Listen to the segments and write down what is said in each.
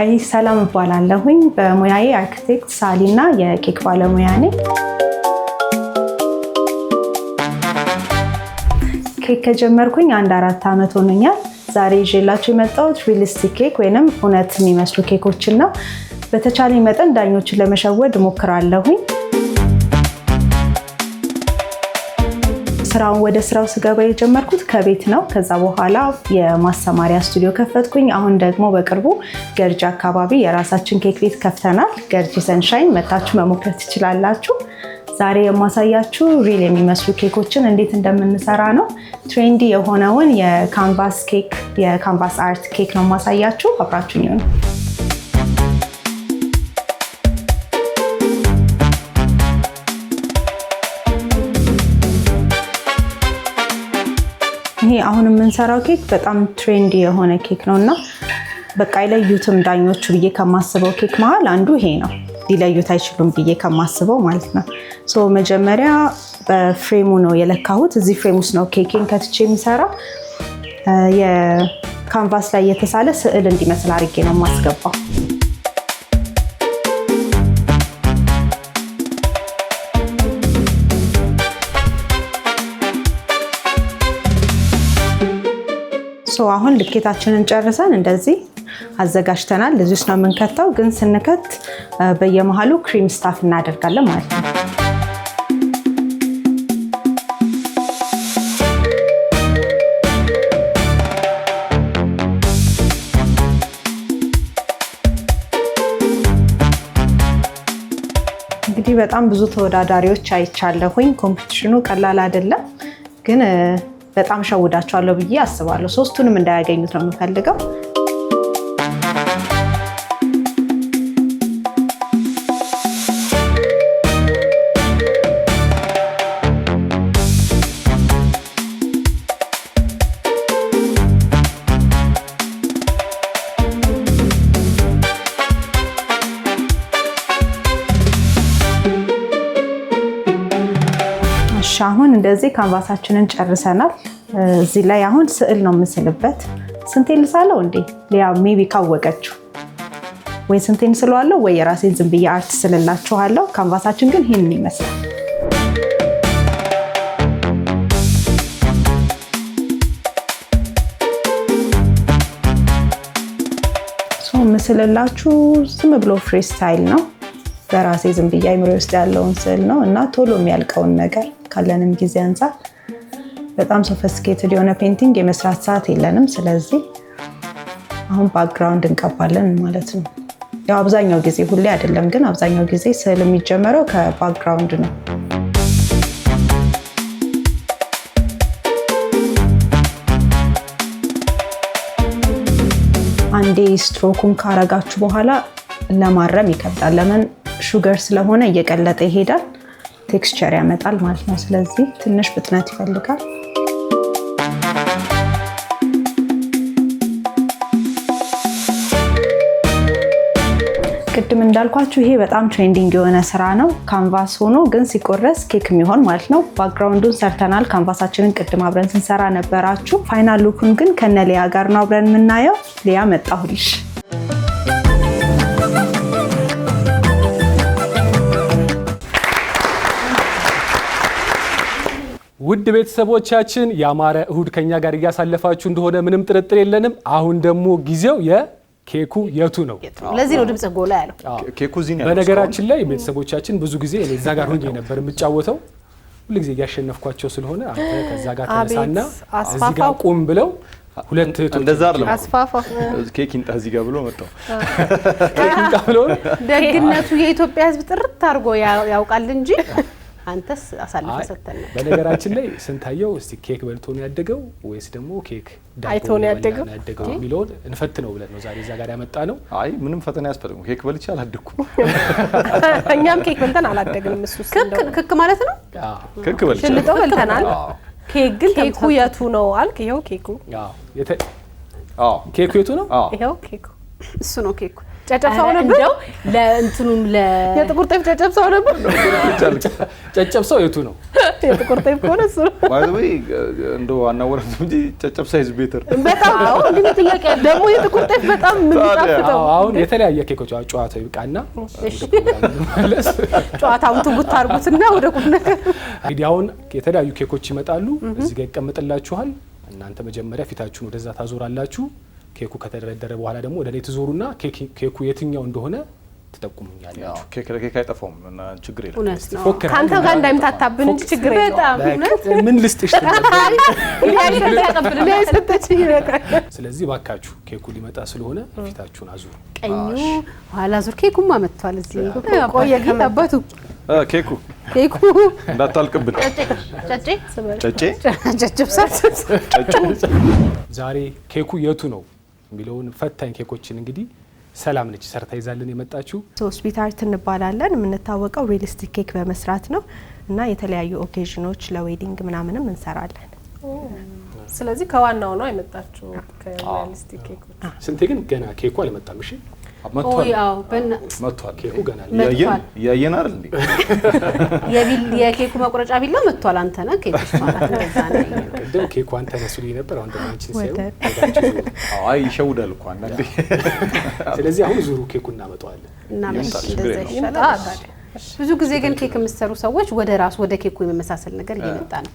ሃይ ሰላም እባላለሁኝ በሙያዬ አርኪቴክት ሳሊና የኬክ ባለሙያ ነኝ። ኬክ ከጀመርኩኝ 4 አመት ሆነኛል። ዛሬ ይዤላችሁ የመጣሁት ሪሊስቲክ ኬክ ወይንም እውነት የሚመስሉ ኬኮችን ነው። በተቻለኝ መጠን ዳኞችን ለመሸወድ እሞክራለሁኝ። ስራውን ወደ ስራው ስገባ የጀመርኩት ከቤት ነው። ከዛ በኋላ የማስተማሪያ ስቱዲዮ ከፈትኩኝ። አሁን ደግሞ በቅርቡ ገርጂ አካባቢ የራሳችን ኬክ ቤት ከፍተናል። ገርጂ ሰንሻይን መታችሁ መሞከር ትችላላችሁ። ዛሬ የማሳያችሁ ሪል የሚመስሉ ኬኮችን እንዴት እንደምንሰራ ነው። ትሬንዲ የሆነውን የካንቫስ ኬክ የካንቫስ አርት ኬክ ነው የማሳያችሁ። አብራችሁኝ ሁኑ። ይሄ አሁን የምንሰራው ኬክ በጣም ትሬንዲ የሆነ ኬክ ነውና በቃ ይለዩትም ዳኞቹ ብዬ ከማስበው ኬክ መሃል አንዱ ይሄ ነው። ሊለዩት አይችሉም ብዬ ከማስበው ማለት ነው። ሶ መጀመሪያ በፍሬሙ ነው የለካሁት። እዚህ ፍሬም ውስጥ ነው ኬኬን ከትቼ የሚሰራ የካንቫስ ላይ የተሳለ ስዕል እንዲመስል አድርጌ ነው የማስገባው። አሁን ልኬታችንን ጨርሰን እንደዚህ አዘጋጅተናል። እዚህ ውስጥ ነው የምንከተው፣ ግን ስንከት በየመሃሉ ክሪም ስታፍ እናደርጋለን ማለት ነው። እንግዲህ በጣም ብዙ ተወዳዳሪዎች አይቻለሁኝ። ኮምፒቲሽኑ ቀላል አይደለም፣ ግን በጣም ሸውዳቸዋለሁ ብዬ አስባለሁ። ሶስቱንም እንዳያገኙት ነው የምፈልገው። አሁን እንደዚህ ካንቫሳችንን ጨርሰናል። እዚህ ላይ አሁን ስዕል ነው የምስልበት። ስንቴን ልሳለው እንዴ? ሊያ ሜቢ ካወቀችው ወይ ስንቴን ስለዋለው ወይ የራሴን ዝም ብዬ አርት ስልላችኋለሁ። ካንቫሳችን ግን ይሄንን ይመስላል። ምስልላችሁ ዝም ብሎ ፍሪ ስታይል ነው። በራሴ ዝም ብዬ አይምሮ ውስጥ ያለውን ስዕል ነው እና ቶሎ የሚያልቀውን ነገር ካለንም ጊዜ አንፃር በጣም ሶፊስቲኬትድ የሆነ ፔንቲንግ የመስራት ሰዓት የለንም። ስለዚህ አሁን ባክግራውንድ እንቀባለን ማለት ነው። ያው አብዛኛው ጊዜ ሁሌ አይደለም፣ ግን አብዛኛው ጊዜ ስዕል የሚጀመረው ከባክግራውንድ ነው። አንዴ ስትሮኩን ካረጋችሁ በኋላ ለማረም ይከብዳል። ለምን? ሹገር ስለሆነ እየቀለጠ ይሄዳል፣ ቴክስቸር ያመጣል ማለት ነው። ስለዚህ ትንሽ ፍጥነት ይፈልጋል። ቅድም እንዳልኳችሁ ይሄ በጣም ትሬንዲንግ የሆነ ስራ ነው። ካንቫስ ሆኖ ግን ሲቆረስ ኬክ የሚሆን ማለት ነው። ባክግራውንዱን ሰርተናል። ካንቫሳችንን ቅድም አብረን ስንሰራ ነበራችሁ። ፋይናል ሉኩን ግን ከነ ሊያ ጋር ነው አብረን የምናየው። ሊያ መጣሁልሽ። ውድ ቤተሰቦቻችን ያማረ እሁድ ከኛ ጋር እያሳለፋችሁ እንደሆነ ምንም ጥርጥር የለንም። አሁን ደግሞ ጊዜው የኬኩ የቱ ነው። ለዚህ ነው ድምጽ ጎላ ያለው። ኬኩ እዚህ ነው። በነገራችን ላይ ቤተሰቦቻችን ብዙ ጊዜ እኔ እዛ ጋር ሆኜ ነበር የምጫወተው። ሁሉ ጊዜ እያሸነፍኳቸው ስለሆነ አንተ ከዛ ጋር ተነሳና እዚህ ጋር ቁም ብለው ሁለት እህቶች እንደዛ አይደለም አስፋፋ ኬክ ይንጣ እዚህ ጋር ብሎ መጣው። ኬክ ይንጣ ብሎ ደግነቱ የኢትዮጵያ ሕዝብ ጥርት አድርጎ ያውቃል እንጂ አንተስ አሳልፈ ሰተነ። በነገራችን ላይ ስንታየው እስቲ ኬክ በልቶ ነው ያደገው ወይስ ደግሞ ኬክ አይቶ ነው ያደገው የሚለውን እንፈትነው ብለን ነው ዛሬ እዛ ጋር ያመጣ ነው። አይ ምንም ፈተና ያስፈልግም። ኬክ በልቼ አላደኩም። እኛም ኬክ በልተን አላደግንም። እሱ ክክ ማለት ነው። ክክ በልቼ ሽልጠው በልተናል። ኬክ ግን ኬኩ የቱ ነው አልክ? ይሄው ኬኩ። ኬኩ የቱ ነው? ይሄው ኬኩ እሱ ነው ኬኩ። ጨጨብሳው ነበር እንደው ለእንትኑም የጥቁር ጤፍ ጨጨብሳው ነበር። ጨጨብሳው የቱ ነው? የጥቁር ጤፍ ከሆነ እሱ ነው። ባይ ዘ ዌይ እንደው አናወራም እንጂ ጨጨብሳ ኢዝ ቤተር። በጣም ነው ግን ጥያቄ ደግሞ የጥቁር ጤፍ በጣም የሚጣፍጠው። አሁን የተለያየ ኬኮች ጨዋታው ይብቃና ጨዋታውን ትጉት አድርጉትና ወደ ቁም ነገር። እንግዲህ አሁን የተለያዩ ኬኮች ይመጣሉ። እዚህ ጋር ይቀመጥላችኋል። እናንተ መጀመሪያ ፊታችሁን ወደዛ ታዞራላችሁ። ኬኩ ከተደረደረ በኋላ ደግሞ ወደ ላይ ትዞሩና ኬኩ የትኛው እንደሆነ ትጠቁሙኛላችሁ። ኬክ ለኬክ አይጠፋውም እና ችግር የለም። እውነት ነው። ካንተ ጋር እንዳይምታታብን እንጂ ችግር የለውም። በጣም እውነት ምን ልስጥሽ? ስለዚህ ባካችሁ ኬኩ ሊመጣ ስለሆነ ፊታችሁን አዙሩ። ቀኙ ኋላ ዙር። ኬኩማ መጥቷል። እዚህ ቆየ ከመባቱ ኬኩ እንዳታልቅብን። ዛሬ ኬኩ የቱ ነው የሚለውን ፈታኝ ኬኮችን እንግዲህ ሰላም ነች ሰርታ ይዛልን የመጣችው። ሆስፒታል እንባላለን። የምንታወቀው ሪሊስቲክ ኬክ በመስራት ነው እና የተለያዩ ኦኬዥኖች ለዌዲንግ ምናምንም እንሰራለን። ስለዚህ ከዋናው ነው የመጣችው ከሪሊስቲክ ኬኮች። ስንቴ ግን ገና ኬኩ አልመጣም። እሺ መጥቷል። ኬኩ ገና ያየን አይደል እንዴ? የኬኩ መቁረጫ ቢላ መጥቷል። አንተ ነህ ኬኩ ማለት እንደዛ ነው። ቅድም ኬኩ አንተ መስሎኝ ነበር። አሁን ደግሞ አንቺን ሲያዩ አይ ይሸውዳል እኮ አንዳንዴ። ስለዚህ አሁን ዙሩ ኬኩን እናመጣዋለን። እንደዛ ይሻላል። ብዙ ጊዜ ግን ኬክ የምትሰሩ ሰዎች ወደ ኬኩ የመመሳሰል ነገር እየመጣ ነው።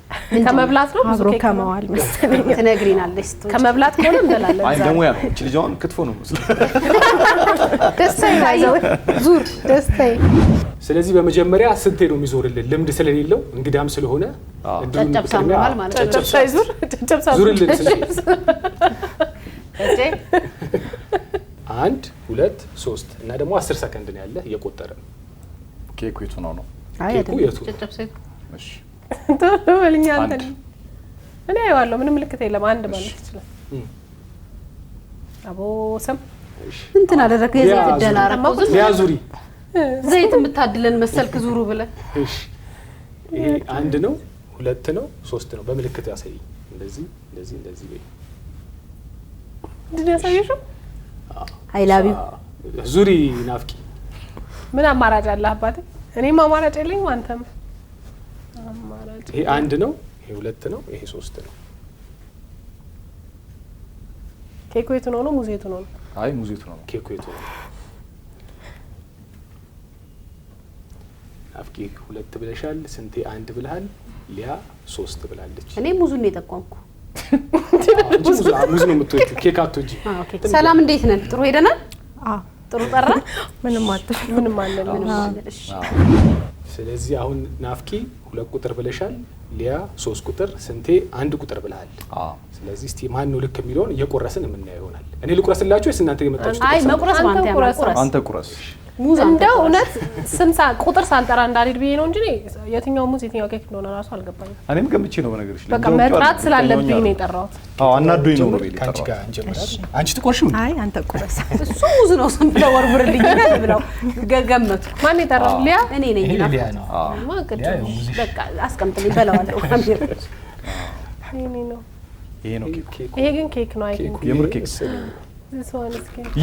ከመብላት ነው አብሮ ከመዋል መሰለኝ ትነግሪናለሽ። ከመብላት ከሆነ እንበላለን። አይ ደግሞ ያ ነው እቺ ልጅውን ክትፎ ነው መስሎ ደስታዬ ነው ዙር ደስታዬ። ስለዚህ በመጀመሪያ ስንቴ ነው የሚዞርልን? ልምድ ስለሌለው እንግዳም ስለሆነ ጨጨብሳ ማለት ነው። ጨጨብሳ ይዙር ጨጨብሳ ዙርልን ስንቴ? እጄ 1 2 3 እና ደግሞ 10 ሰከንድ ነው ያለ እየቆጠረ ነው። ኬኩ የቱ ነው? ኬኩ የቱ? ጨጨብሳ እሺ ተበልኛ አንተ እኔ አይዋለሁ። ምንም ምልክት የለም። አንድ ማለት ይችላል። አቦ ሰም እንትን አደረከ የዘይት ደላራው ሊያዙሪ ዘይት የምታድለን መሰልክ ዙሩ ብለ። እሺ ይሄ 1 ነው 2 ነው 3 ነው። በምልክት ያሳይ። እንደዚህ ወይ እንዴ ያሳየሽ? አይ ላቭ ዩ ዙሪ ናፍቂ። ምን አማራጭ አለ አባቴ? እኔም አማራጭ የለኝም። አንተም አማራጭ። ይሄ 1 ነው፣ ይሄ 2 ነው፣ ይሄ 3 ነው። ኬኩ የቱ ነው? ሙዝ የቱ ነው? አይ ሙዝ የቱ ነው? ኬኩ የቱ ነው? ናፍቂ 2 ብለሻል። ስንቴ 1 ብለሃል። ሊያ 3 ብላለች። እኔ ሙዙን ነው የጠቆምኩ። ሙዝ ነው የምትወጪው፣ ኬክ አትወጪ። ሰላም እንዴት ነን? ጥሩ ሄደናል። ጥሩ ጠራ። ምንም አለ። እሺ ስለዚህ አሁን ናፍቂ 2 ቁጥር ብለሻል። ሊያ 3 ቁጥር፣ ስንቴ 1 ቁጥር ብለሃል። ስለዚህ እስቲ ማን ነው ልክ የሚለውን እየቆረስን የምናየው ይሆናል። እኔ ልቁረስላችሁ ወይስ እናንተ የመጣችሁት? አይ መቁረስ ማንተ ያማቁረስ አንተ ቁረስ። ሙዝ እንደው እውነት ስንሳ ቁጥር ሳልጠራ እንዳልሄድ ብዬ ነው እንጂ የትኛው ሙዝ የትኛው ኬክ እንደሆነ ራሱ አልገባኝም። እኔም ገምቼ ነው በነገርሽ ላይ። በቃ መጥራት ስላልብኝ ነው የጠራሁት። አዎ አናዶኝ ነው ቤት ካንቺ ጋር እንጀምራለን። አንቺ ትቆርሺው? አይ አንተ ቁረስ። እሱ ሙዝ ነው ስም ብለው ወርውርልኝ ብለው ገመቱ። ማን የጠራው? ሊያ እኔ ነኝ። ሊያ ነው። በቃ አስቀምጥልኝ በለዋለሁ። ካሜራ ይሄ ነው ኬክ። ይሄ ግን ኬክ ነው። አይ ኬክ የምር ኬክ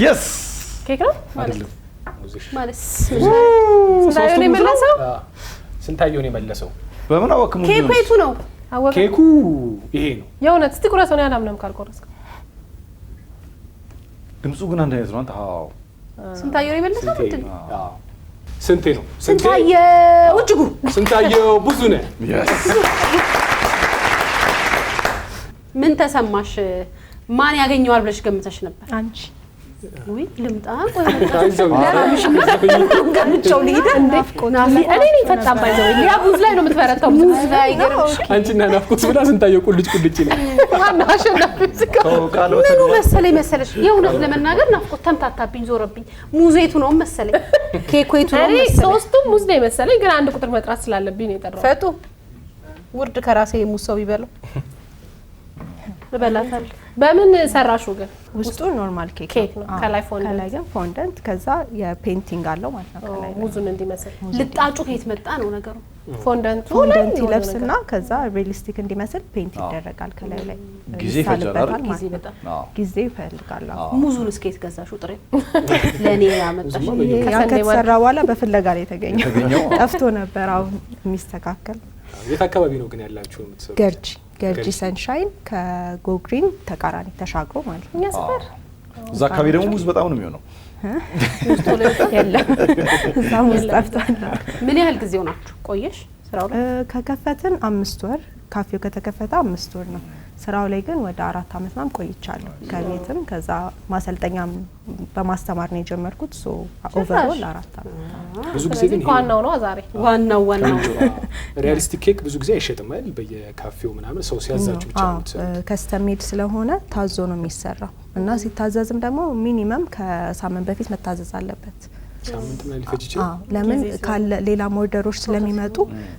የስ ኬክ ነው አይደለም። ማለት ስንታየው ነው የመለሰው? ስንታየው ነው የመለሰው? በምን አወቅ? ሙዝ ኬኩ የቱ ነው? ኬኩ ይሄ ነው። የእውነት እስቲ ቁረሰው። ነው ያላምንም ካልቆረስከው። ድምፁ ግን አንድ አይነት ነው። አንተ አዎ ስንታየው ነው የመለሰው? አዎ ስንቴ ነው? ስንታየው እጅጉ ስንታየው ብዙ ነው። ምን ተሰማሽ? ማን ያገኘዋል ብለሽ ገምተሽ ነበር? አንቺ ወይ ልምጣ ቆይ ገምቼው ልሂድ እንዴ? እኔ ነኝ ፈጣን ባይዘው። ሊያ ሙዝ ላይ ነው የምትበረታው። ሙዝ ላይ አንቺና ናፍቆት ብላ ስንታየው ቁልጭ ይላል። ማን አሸናፊ? ምን መሰለሽ የእውነት ለመናገር ናፍቆት ተምታታብኝ፣ ዞረብኝ። ሙዜቱ ነው መሰለኝ፣ ኬኩቱ ነው መሰለኝ። ሶስቱም ሙዝ ነው መሰለኝ፣ ግን አንድ ቁጥር መጥራት ስላለብኝ ነው የጠራው። ፈጡ ውርድ ከራሴ ሙዝ ሰው ይበለው። እበላታለሁ። በምን ሰራሹ ግን? ውስጡ ኖርማል ኬክ ነው፣ ከላይ ፎንደንት፣ ከላይ ግን ፎንደንት፣ ከዛ የፔንቲንግ አለው ማለት ነው። ከላይ ሙዙን እንዲመስል ልጣጩ ከየት መጣ ነው ነገሩ? ፎንደንቱ ይለብስና ከዛ ሪሊስቲክ እንዲመስል ፔንት ይደረጋል ከላይ ላይ። ጊዜ ይፈጃል። ጊዜ በጣም ጊዜ ይፈልጋል። ሙዙን እስከየት ገዛሽው? ጥሬ ለኔ ያመጣሽ? ያ ከተሰራ በኋላ በፍለጋ ላይ የተገኘው ጠፍቶ ነበር። አሁን የሚስተካከል። የት አካባቢ ነው ግን ያላችሁ የምትሰሩት? ገርጂ ሰንሻይን ከጎግሪን ተቃራኒ ተሻግሮ ማለት ነው። እኛ ሰፈር እዛ አካባቢ ደግሞ ሙዝ በጣም ነው የሚሆነው። የለም እዛ ሙዝ ጠፍቷል። ምን ያህል ጊዜው ናችሁ ቆየሽ ስራው ላይ? ከከፈትን 5 ወር፣ ካፌው ከተከፈተ 5 ወር ነው። ስራው ላይ ግን ወደ 4 አመት ምናምን ቆይቻለሁ። ከቤትም ከዛ ማሰልጠኛም በማስተማር ነው የጀመርኩት። ሶ ኦቨርኦል 4 አመት። ብዙ ጊዜ ግን ዋናው ነው ዛሬ ዋናው ሪያሊስቲክ ኬክ ብዙ ጊዜ አይሸጥም አይደል? በየካፌው ምናምን ሰው ሲያዛችሁ ብቻ ነው የምትሰሩት። ከስተም ሜድ ስለሆነ ታዞ ነው የሚሰራው እና ሲታዘዝም ደግሞ ሚኒመም ከሳምንት በፊት መታዘዝ አለበት። ሳምንት ምን ሊፈጅ ይችላል? ለምን ካለ ሌላ ኦርደሮች ስለሚመጡ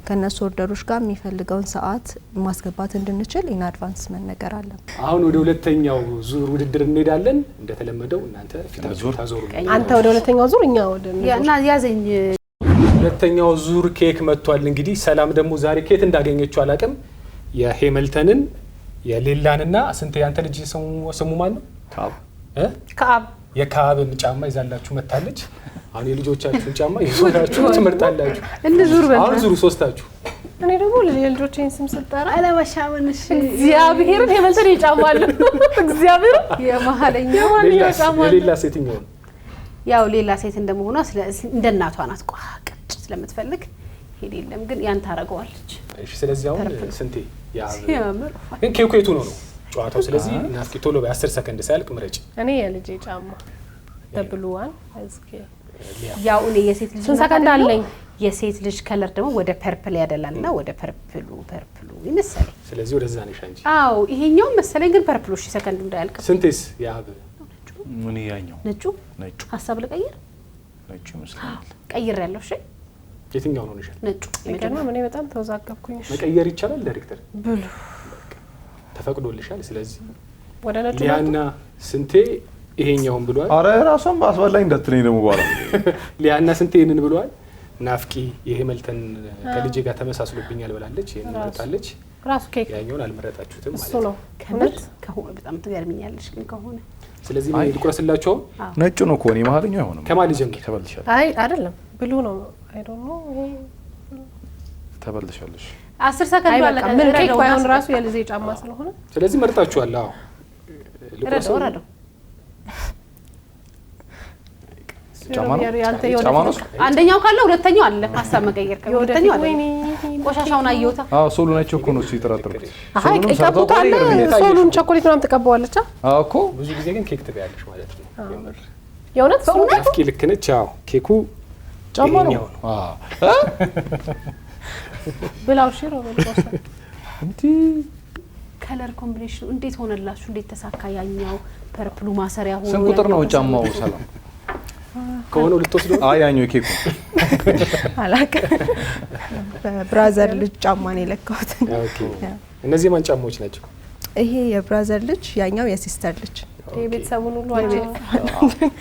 ከነሱ ኦርደሮች ጋር የሚፈልገውን ሰዓት ማስገባት እንድንችል ኢን አድቫንስ መነገር አለ። አሁን ወደ ሁለተኛው ዙር ውድድር እንሄዳለን። እንደተለመደው እናንተ ፊታችሁ ታዞሩ። አንተ ወደ ሁለተኛው ዙር፣ እኛ ወደ እና ያዘኝ። ሁለተኛው ዙር ኬክ መጥቷል። እንግዲህ ሰላም ደግሞ ዛሬ ኬት እንዳገኘችው አላውቅም። የሄመልተንን የሌላንና ስንት ያንተ ልጅ ስሙ ማን ነው? ከአብ የካብን ጫማ ይዛላችሁ መታለች። አሁን የልጆቻችሁን ጫማ ይዞራችሁ ትመርጣላችሁ። እንዙር አሁን ዙሩ ሶስታችሁ። እኔ ደግሞ የልጆቼን ስም ስጠራ አለባሻውንሽ እግዚአብሔርን የመልተን ይጫማል። እግዚአብሔር የመሀለኛው የሌላ ሴትኛው ያው ሌላ ሴት እንደመሆኗ እንደ እናቷ ናት። ቋቅጭ ስለምትፈልግ ሄድ የለም ግን ያን ታረጋዋለች። እሺ ስለዚህ አሁን ስንቴ ያምር ግን ኬኩ የቱ ነው ጨዋታው? ስለዚህ ናፍቂ ቶሎ በ10 ሰከንድ ሳያልቅ ምረጭ። እኔ የልጄ ጫማ ደብሉዋን እስኪ ያው እኔ የሴት ልጅ ስንት ሰከንድ አለኝ? የሴት ልጅ ከለር ደግሞ ወደ ፐርፕል ያደላልና ወደ ፐርፕሉ ይመስላል። ስለዚህ ወደዛ ነሽ አንቺ። አዎ ይሄኛው መሰለኝ ግን ፐርፕሉ። እሺ ሰከንዱ እንዳያልቅ። ስንቴስ ያብ ምን ያኛው ነጩ ሀሳብ ልቀይር? ነጩ ይመስላል። ቀይር ያለው እሺ የትኛው ነው ንሻል? ነጩ ይገርም። እኔ በጣም ተወዛገብኩኝ። መቀየር ይቻላል ዳይሬክተር ብሉ ተፈቅዶልሻል። ስለዚህ ወደ ነጩ ሊያና ስንቴ ይሄኛውን ብሏል። አረ ራሷን ባስበላኝ እንዳትለኝ ደግሞ በኋላ ሊያና ስንቴ ይሄንን ብሏል። ናፍቂ የሄመልተን ከልጄ ጋር ተመሳስሎብኛል ብላለች። ይሄንን መረጣለች። ራሱ ኬክ ያኛውን አልመረጣችሁትም ማለት ነው። ከመት ከሆነ በጣም ትገርሚኛለሽ ግን ከሆነ ስለዚህ ምን ልቁረስላችሁ? ነጩ ነው እኮ እኔ መሀለኛው አይሆንም። ከማን ልጀምር? ተበልሻለሽ። አይ አይደለም ብሉ ነው። አይ ዶንት ኖ ተበልሻለሽ። 10 ሰከንድ አለ። ምን ኬክ ባይሆን ራሱ የልጄ ጫማ ስለሆነ ስለዚህ መርጣችኋል። አዎ ልቁረሰው። ጫማ ነው። አንደኛው ካለ ሁለተኛው አለ። ሀሳብ መቀየር ካለ ሁለተኛው አለ። ቆሻሻውን አየውታ። አዎ ሶሉ ናቸው እኮ ነው ሲጠራጥሩት። አይ ይቀቡታል። ሶሉን ቸኮሌት ምናምን ተቀባዋለች። አዎ እኮ ብዙ ጊዜ ግን ኬክ ትበያለሽ ማለት ነው። የምር የእውነት ናፍቂ ልክ ነች። አዎ ኬኩ ጫማ ነው። አዎ ብላው ሽሮ ወልቆሰ እንዴ ከለር ኮምቢኔሽኑ እንዴት ሆነላችሁ? እንዴት ተሳካ? ያኛው ፐርፕሉ ማሰሪያ ሆኖ ስንት ቁጥር ነው ጫማው? ሰላም ከሆነው ልትወስደው? አይ ያኛው ኬኩ አላውቅም። በብራዘር ልጅ ጫማ ነው የለካሁት። ኦኬ እነዚህ ማን ጫማዎች ናቸው? ይሄ የብራዘር ልጅ፣ ያኛው የሲስተር ልጅ። የቤተሰቡን ሁሉ አንቺ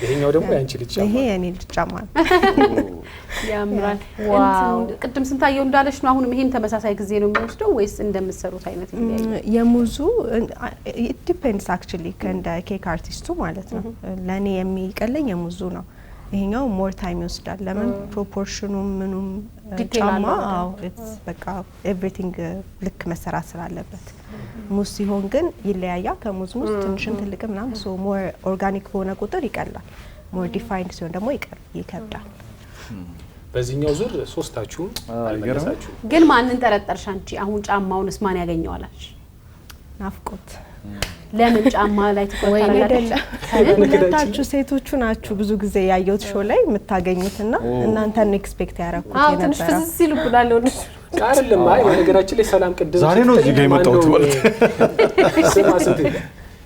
ይሄኛው ደግሞ ያንቺ ልጅ ጫማ። ይሄ የኔ ልጅ ጫማ ነው። ያምራል። ዋው ቅድም ስንታየው እንዳለሽ ነው። አሁንም ይሄም ተመሳሳይ ጊዜ ነው የሚወስደው ወይስ እንደምትሰሩት አይነት ይለያል? የሙዙ ዲፔንድስ አክቹሊ እንደ ኬክ አርቲስቱ ማለት ነው። ለኔ የሚቀለኝ የሙዙ ነው። ይሄኛው ሞር ታይም ይወስዳል። ለምን ፕሮፖርሽኑ ምኑም ጫማ አው ኢትስ በቃ ኤቭሪቲንግ ልክ መሰራት ስላለበት። ሙዝ ሲሆን ግን ይለያያል። ከሙዝ ትንሽም ትልቅም ምናምን ሶ ሞር ኦርጋኒክ በሆነ ቁጥር ይቀላል። ሞር ዲፋይንድ ሲሆን ደግሞ ይከብዳል። በዚህኛው ዙር ሶስታችሁም አልመለሳችሁ። ግን ማንን ጠረጠርሽ አንቺ? አሁን ጫማውንስ ማን ያገኘዋላችሁ? ናፍቆት ለምን ጫማ ላይ ትቆጣጣላችሁ? ሁለታችሁ ሴቶቹ ናችሁ ብዙ ጊዜ ያየሁት ሾው ላይ የምታገኙትና እናንተን ኤክስፔክት ያደረኩት አዎ ትንሽ የነበረ ፍዝዝ ይሉብናል። ወንድሽ አይደለም። አይ በነገራችን ላይ ሰላም ቅድም ዛሬ ነው እዚህ ጋር የመጣሁት ማለት ስማ ስንት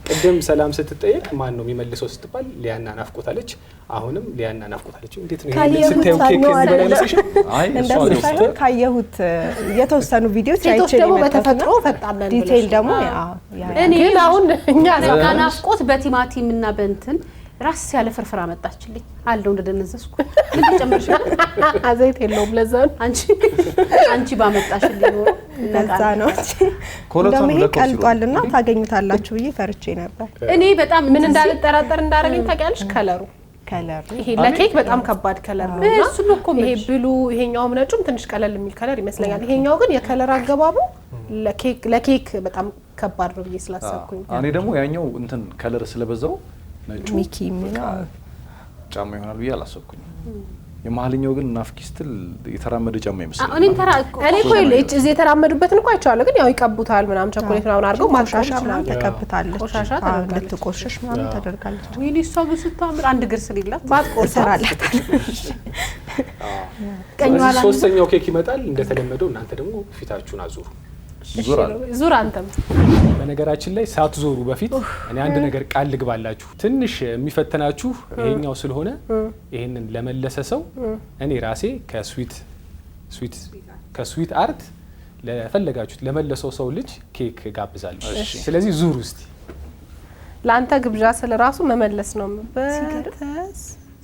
ቅድም ሰላም ስትጠየቅ ማን ነው የሚመልሰው ስትባል ሊያና ናፍቆታለች። አሁንም ሊያና ናፍቆታለች። እንዴት ነው ይሄን ስታዩ ኬክ እንበላ ይመስልሻል? አይ እንደዚህ ሳይሆን ካየሁት የተወሰኑ ቪዲዮዎች አይቼ ደግሞ ነው በተፈጥሮ ፈጣን ነን ዲቴይል ደግሞ እኔ ግን አሁን እኛ ናፍቆት በቲማቲም እና በእንትን ራስ ያለ ፍርፍር አመጣችልኝ አለው እንደደነዘዝኩ ምን ጨምርሽ ዘይት የለውም ለዛ ነው አንቺ ባመጣሽልኝ ነው ለዛ ነው ኮለታን እንደውም ቀልጧልና ታገኙታላችሁ ብዬ ፈርቼ ነበር። እኔ በጣም ምን እንዳልጠራጠር እንዳረገኝ ታውቂያለሽ? ከለሩ ይሄ ለኬክ በጣም ከባድ ከለር ነው። እሱ ነው እኮ ይሄ ብሉ ይሄኛውም ነጩም ትንሽ ቀለል የሚል ከለር ይመስለኛል። ይሄኛው ግን የከለር አገባቡ ለኬክ በጣም ከባድ ነው ብዬ ስላሰብኩኝ እኔ ደግሞ ያኛው እንትን ከለር ስለበዛው ነጩ ሚኪ የሚለው ጫማ ይሆናል ብዬ አላሰብኩኝ። የመሀልኛው ግን ናፍቂ ስትል የተራመደ ጫማ ይመስላል። እኔ እኮ እዚህ የተራመዱበትን እኮ አይቼዋለሁ። ግን ያው ይቀቡታል ምናምን ቸኮሌት ምናምን አድርገው ቆሻሻ ምናምን ተቀብታለች። ቆሻሻ ተደርጋለች። ልትቆሽሽ ምናምን ተደርጋለች። ወይኔ እሷ ግን ስታምር አንድ እግር ስለሌላት ትሰራላታለች። ስለዚህ ሶስተኛው ኬክ ይመጣል። እንደተለመደው እናንተ ደግሞ ፊታችሁን አዙሩ። ዙር አንተም። በነገራችን ላይ ሳትዞሩ በፊት እኔ አንድ ነገር ቃል ልግባላችሁ። ትንሽ የሚፈተናችሁ ይሄኛው ስለሆነ ይሄንን ለመለሰ ሰው እኔ ራሴ ከስዊት አርት ለፈለጋችሁት ለመለሰው ሰው ልጅ ኬክ ጋብዛለሁ። ስለዚህ ዙር ውስጥ ለአንተ ግብዣ ስለ ራሱ መመለስ ነው።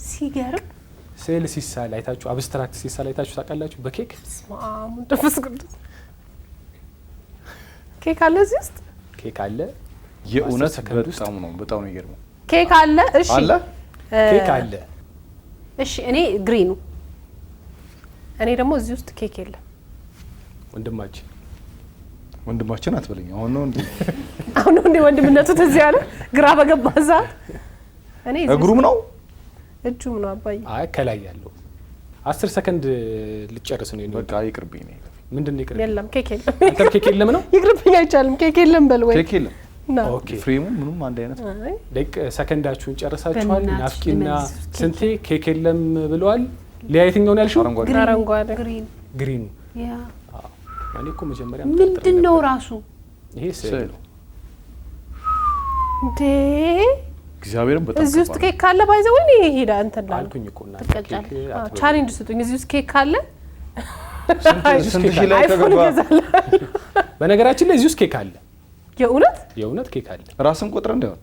ሲገርም ስዕል ሲሳል አይታችሁ አብስትራክት ሲሳል አይታችሁ ታውቃላችሁ? በኬክ ድፍስ ቅዱስ ኬክ አለ እዚህ ውስጥ ኬክ አለ። የእውነት በጣም ነው ይገርመው። ኬክ አለ። እሺ አለ ኬክ አለ። እሺ እኔ ግሪኑ እኔ ደግሞ እዚህ ውስጥ ኬክ የለም። ወንድማችን አትበለኝ። አሁን ነው እንዴ ወንድምነቱ ትዝ ያለ ግራ በገባ ሰዓት እኔ እግሩም ነው እጁም ነው አባዬ። አይ ከላይ ያለው 10 ሰከንድ ልጨርስ ነው። በቃ ይቅርብኝ ነው። ምንድን ነው ይቅርብኝ? የለም ኬክ የለም። አንተም ኬክ የለም ነው? ይቅርብኝ አይቻልም። ኬክ የለም በል ወይ ኬክ የለም። ኦኬ ፍሬሙ ምንም አንድ አይነት ሰከንዳችሁን ጨርሳችኋል። ናፍቂና ስንቴ ኬክ የለም ብለዋል። ለየትኛው ነው ያልሽው? አረንጓዴ ግሪን። ያ እኔ እኮ መጀመሪያ ምንድነው ራሱ ይሄ ስዕል ነው እንዴ? እግዚአብሔርን በጣም እዚህ ውስጥ ኬክ ካለ ባይዘው እኔ ሄዳ እንትን አልኩኝ እኮ እና ቻሌንጅ ስጡኝ። እዚህ ውስጥ ኬክ ካለ ስንት ሺህ ላይ ተገባ። በነገራችን ላይ እዚህ ውስጥ ኬክ አለ። የእውነት ኬክ አለ። ራስን ቆጥረ እንዳይሆን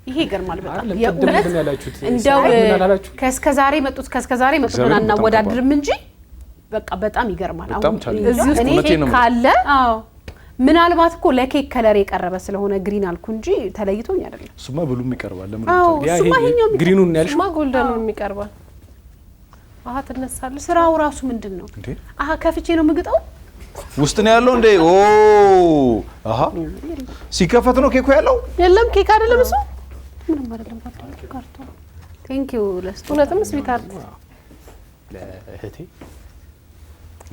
ይሄ ይገርማል በጣም የእውነት ያላችሁት እንደው ከስከዛሬ መጡት እና እናወዳድርም እንጂ በቃ በጣም ይገርማል። በጣም እዚህ ውስጥ እኔ ኬክ ካለ አዎ ምናልባት እኮ ለኬክ ከለር የቀረበ ስለሆነ ግሪን አልኩ እንጂ ተለይቶኝ አይደለም። እሱማ ብሉም ይቀርባል። ለምን ግሪኑን ያልሽው? እሱማ ጎልደኑን የሚቀርባል። አሃ ትነሳለህ። ስራው ራሱ ምንድነው? አሃ ከፍቼ ነው ምግጣው ውስጥ ነው ያለው እንዴ? ኦ አሃ ሲከፈት ነው ኬኩ ያለው? የለም ኬክ አይደለም እሱ። ምንም አይደለም። ካርቶን ቴንክ ዩ ለስቱ እውነትም ስዊት አርት ለእህቴ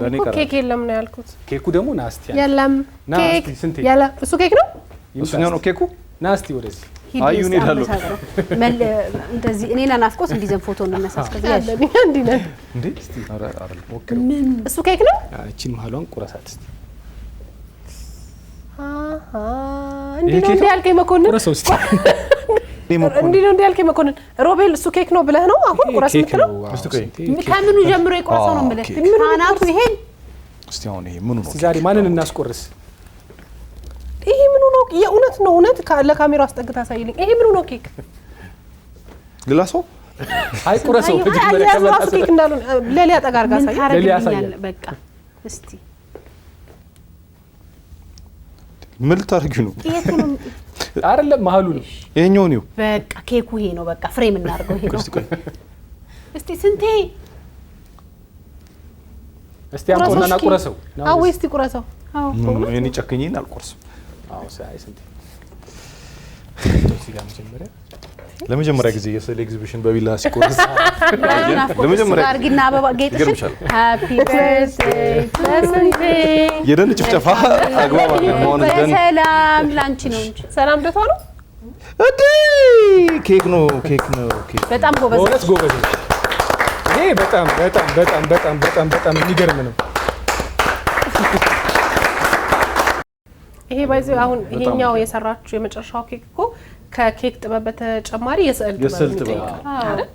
ለኔ ቀረ። ኬክ የለም ነው ያልኩት። ኬኩ ደግሞ ናስቲ የለም ኬክ የለም። እሱ ኬክ ነው። እሱኛው ነው ኬኩ። ናስቲ ወደዚህ አዩን ይላሉ። እንደዚህ እኔና ናፍቆት እንዲዘን ፎቶ እንነሳስ ከዛ ያለ እንዴ ነን እንዴ? እስቲ አረ ሞክሩ። እሱ ኬክ ነው። እቺን መሀሏን ቁረሳት እስቲ። አሃ እንዴ ነው እንዴ ያልከኝ መኮንን? ቁረሰው እስቲ። እንዴ ነው እንዴ ያልከኝ መኮንን? ሮቤል እሱ ኬክ ነው ብለህ ነው አሁን ቁረስ የምትለው? ከምኑ ጀምሮ የቆረሰው ነው የምልህ? ካናቱ ይሄን እስቲ አሁን ይሄ ምኑ ነው? ዛሬ ማንን እናስቆርስ? ይሄ ምኑ ነው? የእውነት ነው እውነት ለካሜራው አስጠግታ ሳይልኝ ይሄ ምኑ ነው ኬክ? ሌላ ሰው አይ ቁረሰው መጀመሪያ ከመጣ ኬክ እንዳልሆነ ለሊያ ጠጋ አድርጋ ሳይ ታረጋኛል። በቃ እስቲ ምን ልታርጊው ነው? ኬኩን አይደለም መሀሉ ነው። ይሄኛው ነው በቃ ኬኩ ይሄ ነው። በቃ ፍሬም እናድርገው። ይሄ ነው። እስቲ ስንቴ እስቲ አምጣውና ቁረሰው። አዎ እስቲ ቁረሰው። አዎ እኔ ጨክኜን አልቆርስም። አዎ ሳይ ስንቴ እዚህ ጋር መጀመሪያ ለመጀመሪያ ጊዜ የስዕል ኤግዚቢሽን በቢላ ሲቆርስ ለመጀመሪያ አርጊና አበባ ጌጥሽ ሃፒ በርዝዴይ ለስንቴ የደን ጭፍጨፋ አግባብ ነው። ሰላም ላንቺ ነው እንጂ ሰላም ደፋ ነው እንዴ? ኬክ ነው በጣም ጎበዝ በእውነት ጎበዝ ነው። ይሄ በጣም የሚገርም ነው። ይሄ ባይዘ አሁን ይሄኛው የሰራችሁ የመጨረሻው ኬክ እኮ ከኬክ ጥበብ በተጨማሪ የስዕል ጥበብ አይደል?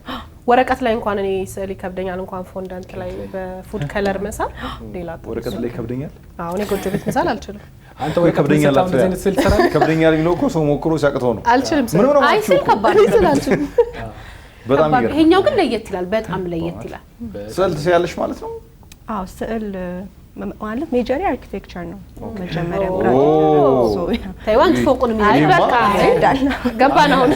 ወረቀት ላይ እንኳን እኔ ስዕል ይከብደኛል እንኳን ፎንዳንት ላይ በፉድ ከለር መሳል ሌላ ወረቀት ላይ ይከብደኛል። አሁን የጎጆ ቤት መሳል አልችልም። አንተ ወይ ከብደኛል አትዘን ስል ተራ ከብደኛል ቢለው እኮ ሰው ሞክሮ ሲያቅተው ነው። አልችልም ምን ነው አይ ስል ከባድ አልችልም። በጣም ይገርም። ይሄኛው ግን ለየት ይላል፣ በጣም ለየት ይላል። ስዕል ትስያለሽ ማለት ነው? አዎ ስዕል ማለት ሜጀሪ አርኪቴክቸር ነው መጀመሪያ ታይዋን ፎቁን አይ በቃ ገባን። አሁን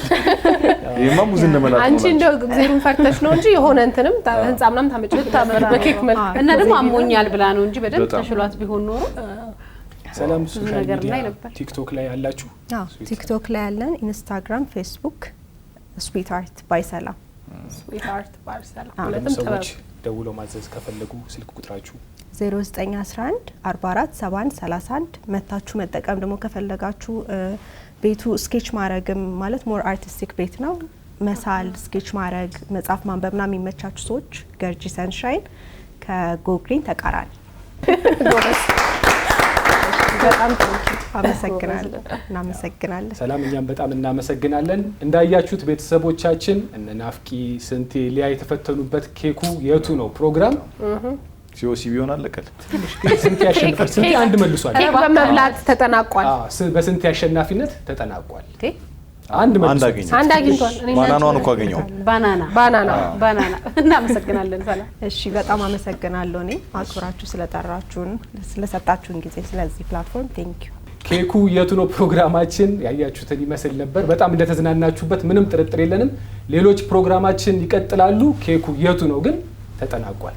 ይሄማ ሙዝ እንደመላጥ ነው። አንቺ እንደው እግዚአብሔርን ፈርተሽ ነው እንጂ የሆነ እንትንም ህንጻ ምናምን ታመጭት ታመራ በኬክ መልክ እና ደግሞ አሞኛል ብላ ነው እንጂ በደንብ ተሽሏት ቢሆን ኖሮ ሰላም ሶሻል ነገር ላይ ሚዲያ ነበር። ቲክቶክ ላይ ያላችሁ? አዎ ቲክቶክ ላይ ያለን፣ ኢንስታግራም፣ ፌስቡክ ስዊት አርት ባይ ሰላም። ስዊት አርት ባይ ሰላም ሁለቱም ሁለቱም ሰዎች ጥበብ ደውለው ማዘዝ ከፈለጉ ስልክ ቁጥራችሁ 0911 44 71 31 መታችሁ መጠቀም ደግሞ ከፈለጋችሁ ቤቱ ስኬች ማድረግም ማለት ሞር አርቲስቲክ ቤት ነው። መሳል፣ ስኬች ማድረግ፣ መጻፍ ማንበብና የሚመቻችሁ ሰዎች ገርጂ ሰንሻይን ከጎግሪን ተቃራኒ። በጣም ጥሩ አመሰግናለሁ። እናመሰግናለን። ሰላም እኛም በጣም እናመሰግናለን። እንዳያችሁት ቤተሰቦቻችን እነ ናፍቂ ስንቴ ሊያ የተፈተኑበት ኬኩ የቱ ነው ፕሮግራም ሲኦሲ ቢሆን አለቀል። ስንቴ ያሸንፋል? ስንቴ አንድ መልሷል። ኬክ በመብላት ተጠናቋል። በስንቴ አሸናፊነት ተጠናቋል። አንድ መልሷል። አንድ አግኝቷል። ባናናውን እኮ አገኘው። ባናና እናመሰግናለን። ሰላም እሺ፣ በጣም አመሰግናለሁ። እኔ አክብራችሁ ስለጠራችሁን ስለሰጣችሁን ጊዜ ስለዚህ ፕላትፎርም ቴንክ ዩ። ኬኩ የቱ ነው ፕሮግራማችን ያያችሁትን ይመስል ነበር። በጣም እንደተዝናናችሁበት ምንም ጥርጥር የለንም። ሌሎች ፕሮግራማችን ይቀጥላሉ። ኬኩ የቱ ነው ግን ተጠናቋል።